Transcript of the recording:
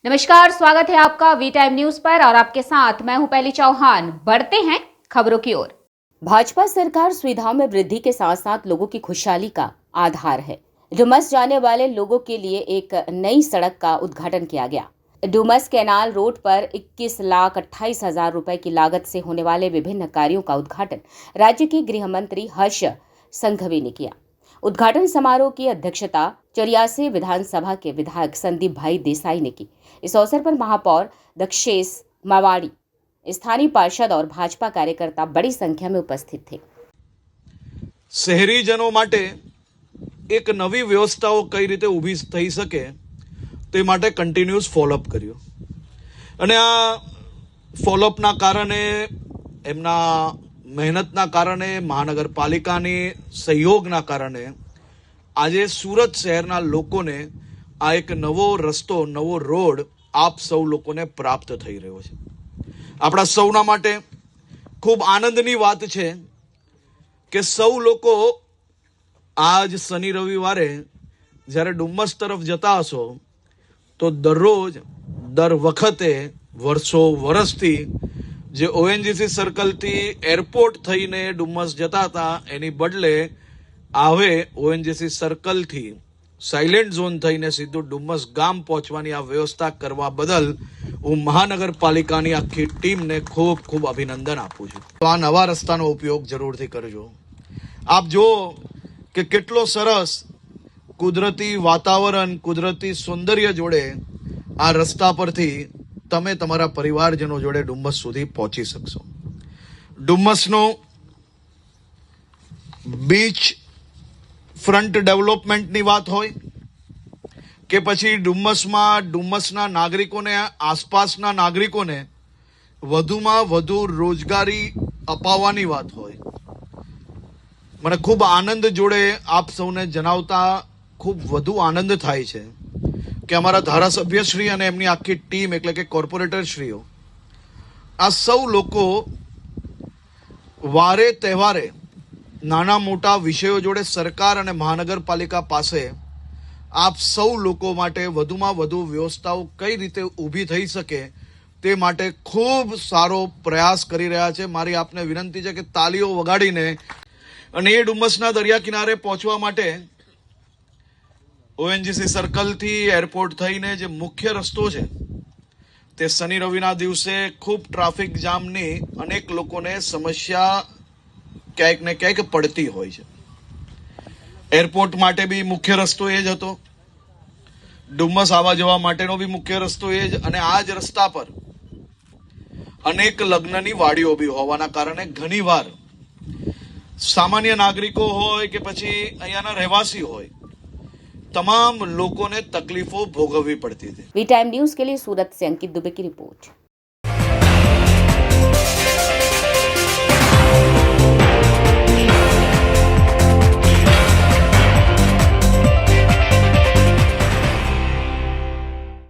नमस्कार, स्वागत है आपका वी टाइम न्यूज पर और आपके साथ मैं हूं पहली चौहान। बढ़ते हैं खबरों की ओर। भाजपा सरकार सुविधाओं में वृद्धि के साथ साथ लोगों की खुशहाली का आधार है। डुमस जाने वाले लोगों के लिए एक नई सड़क का उद्घाटन किया गया। डुमस कैनाल रोड पर 21,28,000 रुपए की लागत से होने वाले विभिन्न कार्यों का उद्घाटन राज्य के गृह मंत्री हर्ष संघवी ने किया। उद्घाटन समारोह की अध्यक्षता 84 विधानसभा के विधायक संदीप भाई देसाई ने की। इस अवसर पर महापौर दक्षेश मावाड़ी, स्थानीय पार्षद और भाजपा कार्यकर्ता बड़ी संख्या में उपस्थित थे। શહેરીજનો માટે એક નવી વ્યવસ્થાઓ કઈ રીતે ઊભી થઈ શકે તે માટે કન્ટિન્યુઅસ ફોલોઅપ કર્યો અને આ ફોલોઅપના કારણે એમના મહેનતના કારણે મહાનગરપાલિકાની સહયોગના કારણે આજે સુરત શહેરના લોકોને આ એક નવો રસ્તો, નવો રોડ આપ સૌ લોકોને પ્રાપ્ત થઈ રહ્યો છે। આપણા સૌના માટે ખૂબ આનંદની વાત છે કે સૌ લોકો આજ શનિ રવિવારે જ્યારે ડુમ્મસ તરફ જતા હશો તો દરરોજ દર વખતે વર્ષો વર્ષથી જે ઓએનજીસી સર્કલથી એરપોર્ટ થઈને ડુમ્મસ જતા હતા એની બદલે હવે ઓએનજીસી સર્કલથી સાયલેન્ટ ઝોન થઈને સીધું ડુમ્મસ ગામ પહોંચવાની આ વ્યવસ્થા કરવા બદલ હું મહાનગરપાલિકાની આખી ટીમને ખૂબ ખૂબ અભિનંદન આપું છું। તો આ નવા રસ્તાનો ઉપયોગ જરૂરથી કરજો। આપ જો કે કેટલો સરસ કુદરતી વાતાવરણ, કુદરતી સૌંદર્ય જોડે આ રસ્તા પરથી તમે તમારા પરિવારજનો જોડે ડુમ્મસ સુધી પહોંચી શકશો। ડુમ્મસનો બીચ ફ્રન્ટ ડેવલપમેન્ટની વાત હોય કે પછી ડુમ્મસના નાગરિકોને, આસપાસના નાગરિકોને વધુમાં વધુ રોજગારી અપાવવાની વાત હોય, મને ખૂબ આનંદ જોડે આપ સૌને જણાવતા ખૂબ વધુ આનંદ થાય છે કે અમારા ધારાસભ્યશ્રી અને એમની આખી ટીમ એટલે કે કોર્પોરેટરશ્રીઓ આ સૌ લોકો વારે તહેવારે નાના મોટા વિષયો જોડે સરકાર અને મહાનગરપાલિકા પાસે આપ સૌ લોકો માટે વધુમાં વધુ વ્યવસ્થાઓ કઈ રીતે ઊભી થઈ શકે તે માટે ખૂબ સારો પ્રયાસ કરી રહ્યા છે। મારી આપને વિનંતી છે કે તાલીઓ વગાડીને અને એ ડુમ્મસના દરિયા કિનારે પહોંચવા માટે ઓએનજીસી સર્કલથી એરપોર્ટ થઈને જે મુખ્ય રસ્તો છે તે શનિ રવિના દિવસે ખૂબ ટ્રાફિક જામની અનેક લોકોને સમસ્યા ક્યાંક ને ક્યાંક પડતી હોય છે। એરપોર્ટ માટે બી મુખ્ય રસ્તો એ જ હતો, ડુમ્મસ આવવા જવા માટેનો બી મુખ્ય રસ્તો એ જ, અને આ જ રસ્તા પર અનેક લગ્નની વાડીઓ બી હોવાના કારણે ઘણીવાર સામાન્ય નાગરિકો હોય કે પછી અહીંયાના રહેવાસી હોય, तमाम लोगों ने तकलीफों भोगवनी पड़ती थी। वी टाइम न्यूज के लिए सूरत से अंकित दुबे की रिपोर्ट।